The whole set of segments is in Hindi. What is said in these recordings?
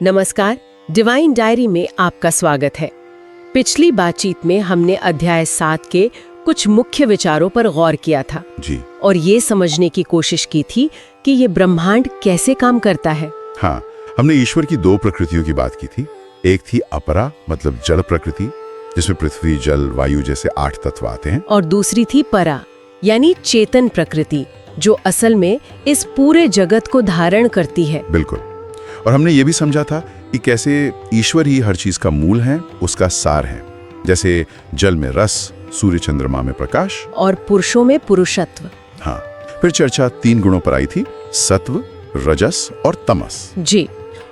नमस्कार, डिवाइन डायरी में आपका स्वागत है। पिछली बातचीत में हमने अध्याय 7 के कुछ मुख्य विचारों पर गौर किया था जी। और ये समझने की कोशिश की थी कि ये ब्रह्मांड कैसे काम करता है। हाँ, हमने ईश्वर की दो प्रकृतियों की बात की थी। एक थी अपरा, मतलब जड़ प्रकृति, जिसमें पृथ्वी, जल, वायु जैसे 8 तत्व आते हैं, और दूसरी थी परा, यानी चेतन प्रकृति, जो असल में इस पूरे जगत को धारण करती है। बिल्कुल। और हमने ये भी समझा था कि कैसे ईश्वर ही हर चीज का मूल है, उसका सार है। जैसे जल में रस, सूर्य चंद्रमा में प्रकाश और पुरुषों में पुरुषत्व। हाँ, फिर चर्चा 3 गुणों पर आई थी, सत्व, रजस और तमस। जी,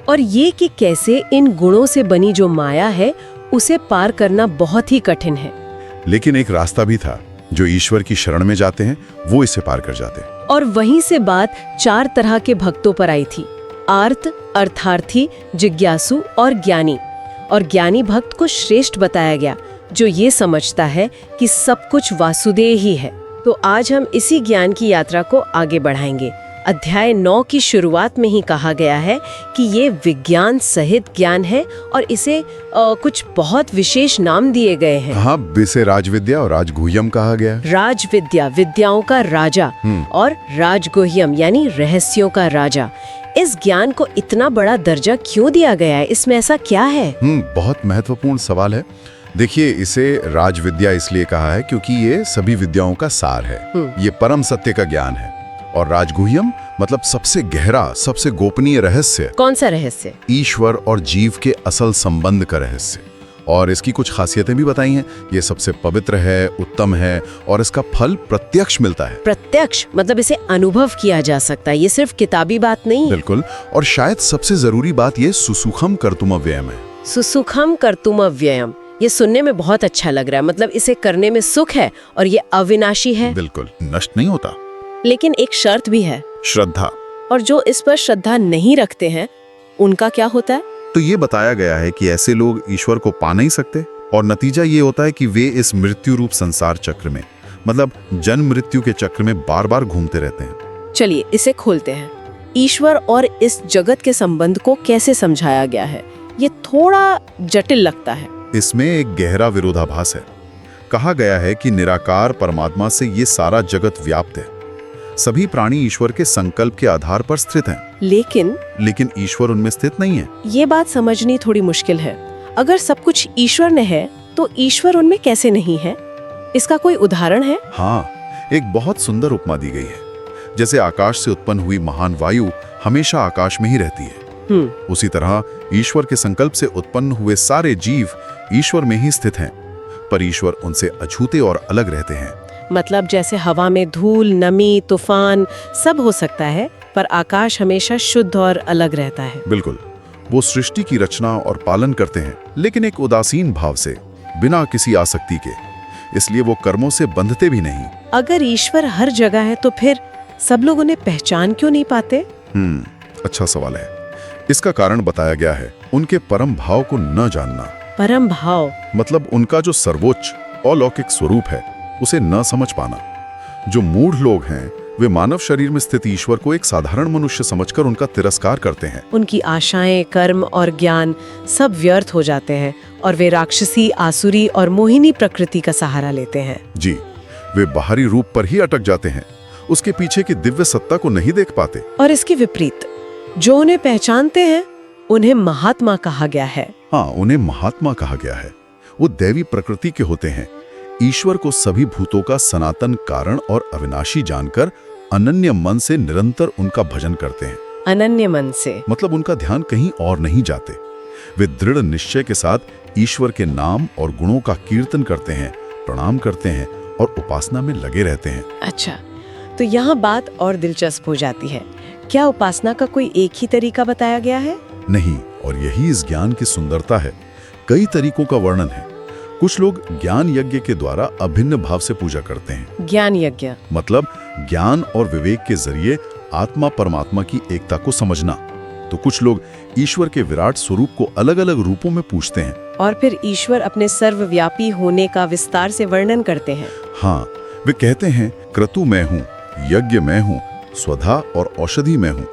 और ये कि कैसे इन गुणों से बनी जो माया है उसे पार करना बहुत ही कठिन है। लेकिन एक रास्ता भी था, जो ईश्वर की शरण में जाते हैं वो इसे पार कर जाते हैं। और वहीं से बात 4 तरह के भक्तों पर आई थी, आर्त, अर्थार्थी, जिज्ञासु और ज्ञानी। और ज्ञानी भक्त को श्रेष्ठ बताया गया, जो ये समझता है कि सब कुछ वासुदेव ही है। तो आज हम इसी ज्ञान की यात्रा को आगे बढ़ाएंगे। अध्याय 9 की शुरुआत में ही कहा गया है कि ये विज्ञान सहित ज्ञान है और इसे कुछ बहुत विशेष नाम दिए गए हैं। हाँ, इसे राजविद्या और राजगुह्यम कहा गया है। राजविद्या, विद्याओं का राजा, और राजगुह्यम यानी रहस्यों का राजा। इस ज्ञान को इतना बड़ा दर्जा क्यों दिया गया है? इसमें ऐसा क्या है? बहुत महत्वपूर्ण सवाल है। देखिए, इसे राजविद्या इसलिए कहा है क्योंकि ये सभी विद्याओं का सार है। ये परम सत्य का ज्ञान है। और राजगुह्यम मतलब सबसे गहरा, सबसे गोपनीय रहस्य। कौन सा रहस्य? ईश्वर और जीव के असल संबंध का रहस्य। और इसकी कुछ खासियतें भी बताई हैं। ये सबसे पवित्र है, उत्तम है और इसका फल प्रत्यक्ष मिलता है। प्रत्यक्ष मतलब इसे अनुभव किया जा सकता है, ये सिर्फ किताबी बात नहीं है। बिल्कुल। और शायद सबसे जरूरी बात ये सुसुखम कर्तुमव्ययम है। सुसुखम कर्तुमव्ययम, ये सुनने में बहुत अच्छा लग रहा है। मतलब इसे करने में सुख है और ये अविनाशी है। बिल्कुल, नष्ट नहीं होता। लेकिन एक शर्त भी है, श्रद्धा। और जो इस पर श्रद्धा नहीं रखते हैं उनका क्या होता है? तो ये बताया गया है कि ऐसे लोग ईश्वर को पा नहीं सकते और नतीजा ये होता है कि वे इस मृत्यु रूप संसार चक्र में, मतलब जन्म मृत्यु के चक्र में बार बार घूमते रहते हैं। चलिए इसे खोलते हैं। ईश्वर और इस जगत के संबंध को कैसे समझाया गया है? ये थोड़ा जटिल लगता है। इसमें एक गहरा विरोधाभास है। कहा गया है कि निराकार परमात्मा से ये सारा जगत व्याप्त है। सभी प्राणी ईश्वर के संकल्प के आधार पर स्थित हैं। लेकिन ईश्वर उनमें स्थित नहीं है। ये बात समझनी थोड़ी मुश्किल है। अगर सब कुछ ईश्वर ने है तो ईश्वर उनमें कैसे नहीं है? इसका कोई उदाहरण है? हाँ, एक बहुत सुंदर उपमा दी गई है। जैसे आकाश से उत्पन्न हुई महान वायु हमेशा आकाश में ही रहती है, उसी तरह ईश्वर के संकल्प से उत्पन्न हुए सारे जीव ईश्वर में ही स्थित हैं, पर ईश्वर उनसे अछूते और अलग रहते हैं। मतलब जैसे हवा में धूल, नमी, तूफान सब हो सकता है, पर आकाश हमेशा शुद्ध और अलग रहता है। बिल्कुल। वो सृष्टि की रचना और पालन करते हैं, लेकिन एक उदासीन भाव से, बिना किसी आसक्ति के। इसलिए वो कर्मों से बंधते भी नहीं। अगर ईश्वर हर जगह है तो फिर सब लोग उन्हें पहचान क्यों नहीं पाते? अच्छा सवाल है। इसका कारण बताया गया है, उनके परम भाव को न जानना। परम भाव मतलब उनका जो सर्वोच्च अलौकिक स्वरूप है उसे न समझ पाना। जो मूढ़ लोग हैं वे मानव शरीर में स्थित ईश्वर को एक साधारण मनुष्य समझकर उनका तिरस्कार करते हैं। उनकी आशाएं, कर्म और ज्ञान सब व्यर्थ हो जाते हैं और वे राक्षसी, आसुरी और मोहिनी प्रकृति का सहारा लेते हैं। जी, वे बाहरी रूप पर ही अटक जाते हैं, उसके पीछे की दिव्य सत्ता को नहीं देख पाते। और इसके विपरीत जो उन्हें पहचानते हैं उन्हें महात्मा कहा गया है। हाँ, उन्हें महात्मा कहा गया है। वो दैवी प्रकृति के होते हैं। ईश्वर को सभी भूतों का सनातन कारण और अविनाशी जानकर अनन्य मन से निरंतर उनका भजन करते हैं। अनन्य मन से मतलब उनका ध्यान कहीं और नहीं जाते। वे दृढ़ निश्चय के साथ ईश्वर के नाम और गुणों का कीर्तन करते हैं, प्रणाम करते हैं और उपासना में लगे रहते हैं। अच्छा, तो यहाँ बात और दिलचस्प हो जाती है। क्या उपासना का कोई एक ही तरीका बताया गया है? नहीं, और यही इस ज्ञान की सुंदरता है। कई तरीकों का वर्णन है। कुछ लोग ज्ञान यज्ञ के द्वारा अभिन्न भाव से पूजा करते हैं। ज्ञान यज्ञ मतलब ज्ञान और विवेक के जरिए आत्मा परमात्मा की एकता को समझना। तो कुछ लोग ईश्वर के विराट स्वरूप को अलग अलग रूपों में पूजते हैं और फिर ईश्वर अपने सर्वव्यापी होने का विस्तार से वर्णन करते हैं। हाँ, वे कहते हैं क्रतु मैं हूँ, यज्ञ मैं हूँ, स्वधा और औषधि मैं हूँ,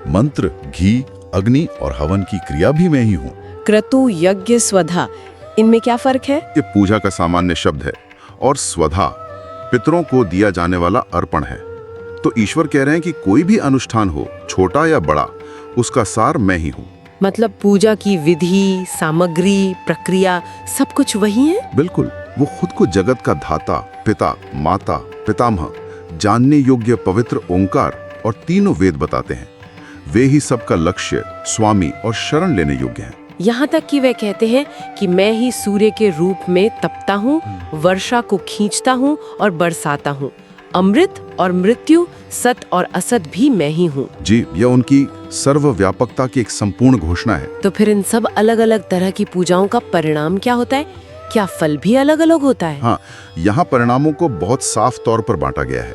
मंत्र, घी, अग्नि और हवन की क्रिया भी मैं ही हूँ। क्रतु, यज्ञ, स्वधा, इनमें क्या फर्क है? ये पूजा का सामान्य शब्द है और स्वधा पितरों को दिया जाने वाला अर्पण है। तो ईश्वर कह रहे हैं कि कोई भी अनुष्ठान हो, छोटा या बड़ा, उसका सार मैं ही हूँ। मतलब पूजा की विधि, सामग्री, प्रक्रिया सब कुछ वही है? बिल्कुल। वो खुद को जगत का धाता, पिता, माता, पितामह, जानने योग्य पवित्र ओंकार और तीनों वेद बताते हैं। वे ही सबका लक्ष्य, स्वामी और शरण लेने योग्य हैं। यहाँ तक कि वे कहते हैं कि मैं ही सूर्य के रूप में तपता हूँ, वर्षा को खींचता हूँ और बरसाता हूँ। अमृत और मृत्यु, सत और असत भी मैं ही हूँ। जी, यह उनकी सर्वव्यापकता की एक संपूर्ण घोषणा है। तो फिर इन सब अलग अलग तरह की पूजाओं का परिणाम क्या होता है? क्या फल भी अलग अलग होता है? हाँ, यहाँ परिणामों को बहुत साफ तौर पर बांटा गया है।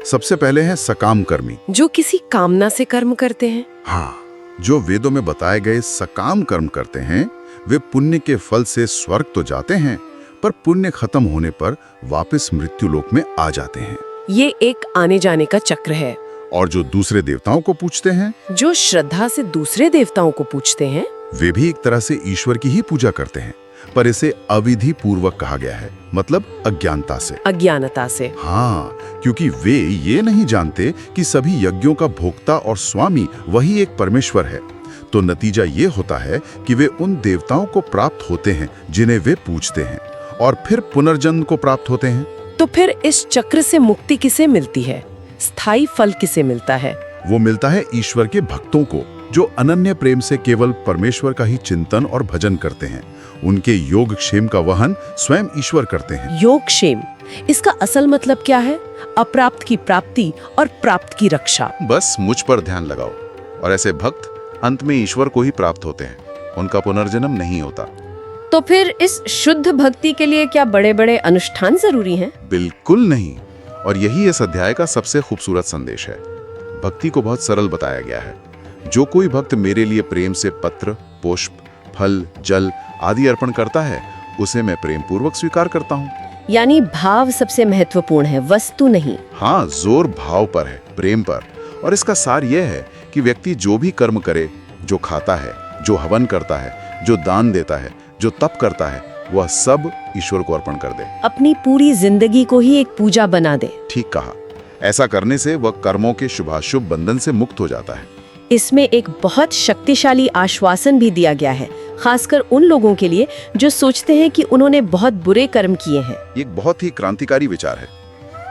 सबसे पहले है सकाम कर्मी, जो किसी कामना से कर्म करते हैं। हाँ, जो वेदों में बताए गए सकाम कर्म करते हैं, वे पुण्य के फल से स्वर्ग तो जाते हैं, पर पुण्य खत्म होने पर वापस मृत्यु लोक में आ जाते हैं। ये एक आने जाने का चक्र है। और जो दूसरे देवताओं को पूजते हैं, जो श्रद्धा से दूसरे देवताओं को पूजते हैं, वे भी एक तरह से ईश्वर की ही पूजा करते हैं, पर इसे अविधि पूर्वक कहा गया है, मतलब अज्ञानता से। अज्ञानता से। हाँ, क्योंकि वे ये नहीं जानते कि सभी यज्ञों का भोक्ता और स्वामी वही एक परमेश्वर है। तो नतीजा ये होता है कि वे उन देवताओं को प्राप्त होते हैं जिन्हें वे पूजते हैं, और फिर पुनर्जन्म को प्राप्त होते हैं। तो फिर इस चक्र से मुक्ति किसे मिलती है? स्थायी फल किसे मिलता है? वो मिलता है ईश्वर के भक्तों को, जो अनन्य प्रेम से केवल परमेश्वर का ही चिंतन और भजन करते हैं। उनके योगक्षेम का वहन स्वयं ईश्वर करते हैं। योगक्षेम, इसका असल मतलब क्या है? अप्राप्त की प्राप्ति और प्राप्त की रक्षा। बस मुझ पर ध्यान लगाओ, और ऐसे भक्त अंत में ईश्वर को ही प्राप्त होते हैं, उनका पुनर्जन्म नहीं होता। तो फिर इस शुद्ध भक्ति के लिए क्या बड़े बड़े अनुष्ठान जरूरी हैं? बिल्कुल नहीं, और यही इस अध्याय का सबसे खूबसूरत संदेश है। भक्ति को बहुत सरल बताया गया है। जो कोई भक्त मेरे लिए प्रेम से पत्र, पुष्प, फल, जल आदि अर्पण करता है, उसे मैं प्रेम पूर्वक स्वीकार करता हूँ। यानी भाव सबसे महत्वपूर्ण है, वस्तु नहीं। हाँ, जोर भाव पर है, प्रेम पर। और इसका सार यह है कि व्यक्ति जो भी कर्म करे, जो खाता है, जो हवन करता है, जो दान देता है, जो तप करता है, वह सब ईश्वर को अर्पण कर दे। अपनी पूरी जिंदगी को ही एक पूजा बना दे। ठीक कहा। ऐसा करने से वह कर्मों के शुभाशुभ बंधन से मुक्त हो जाता है। इसमें एक बहुत शक्तिशाली आश्वासन भी दिया गया है, खासकर उन लोगों के लिए जो सोचते हैं कि उन्होंने बहुत बुरे कर्म किए हैं। ये एक बहुत ही क्रांतिकारी विचार है।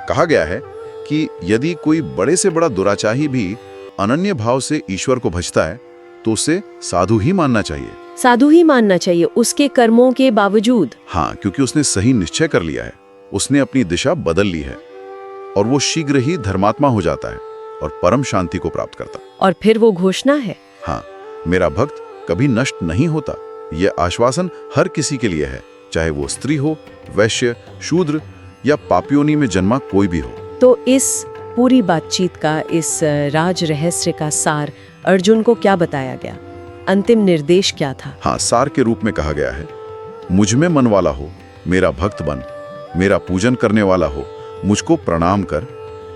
कहा गया है कि यदि कोई बड़े से बड़ा दुराचाही भी अनन्य भाव से ईश्वर को भजता है, तो उसे साधु ही मानना चाहिए। साधु ही मानना चाहिए उसके कर्मों के बावजूद। हाँ, क्योंकि उसने सही निश्चय कर लिया है, उसने अपनी दिशा बदल ली है, और वो शीघ्र ही धर्मात्मा हो जाता है और परम शांति को प्राप्त करता। और फिर वो घोषणा है, हाँ, मेरा भक्त कभी नष्ट नहीं होता। यह आश्वासन हर किसी के लिए है, चाहे वो स्त्री हो, वैश्य, शूद्र या पापियोनी में जन्मा कोई भी हो। तो इस पूरी बातचीत का, इस राज रहस्य का सार अर्जुन को क्या बताया गया? अंतिम निर्देश क्या था? हाँ, सार के रूप में कहा गया है, मुझ में मन वाला हो, मेरा भक्त बन, मेरा पूजन करने वाला हो, मुझको प्रणाम कर।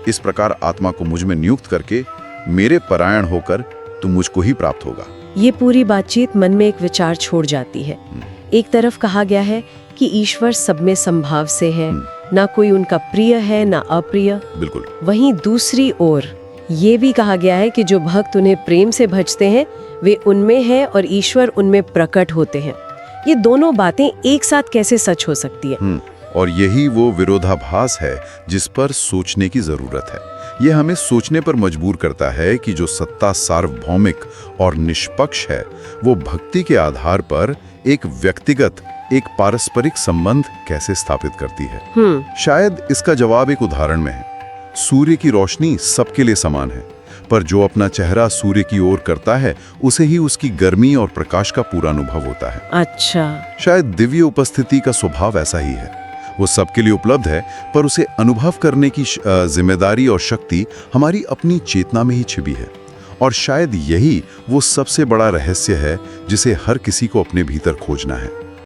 इस प्रकार आत्मा को मुझ में नियुक्त करके मेरे परायण होकर तू मुझको ही प्राप्त होगा। ये पूरी बातचीत मन में एक विचार छोड़ जाती है। एक तरफ कहा गया है कि ईश्वर सब में संभाव से है, ना कोई उनका प्रिय है ना अप्रिय। बिल्कुल। वहीं दूसरी ओर ये भी कहा गया है कि जो भक्त उन्हें प्रेम से भजते हैं, वे उनमें है और ईश्वर उनमें प्रकट होते हैं। ये दोनों बातें एक साथ कैसे सच हो सकती है? और यही वो विरोधाभास है जिस पर सोचने की जरूरत है। ये हमें सोचने पर मजबूर करता है कि जो सत्ता सार्वभौमिक और निष्पक्ष है, वो भक्ति के आधार पर एक व्यक्तिगत, एक पारस्परिक संबंध कैसे स्थापित करती है। शायद इसका जवाब एक उदाहरण में है। सूर्य की रोशनी सबके लिए समान है, पर जो अपना चेहरा सूर्य की ओर करता है, उसे ही उसकी गर्मी और प्रकाश का पूरा अनुभव होता है। अच्छा, शायद दिव्य उपस्थिति का स्वभाव ऐसा ही है। वो सबके लिए उपलब्ध है, पर उसे अनुभव करने की जिम्मेदारी और शक्ति हमारी अपनी चेतना में ही छिपी है। और शायद यही वो सबसे बड़ा रहस्य है जिसे हर किसी को अपने भीतर खोजना है।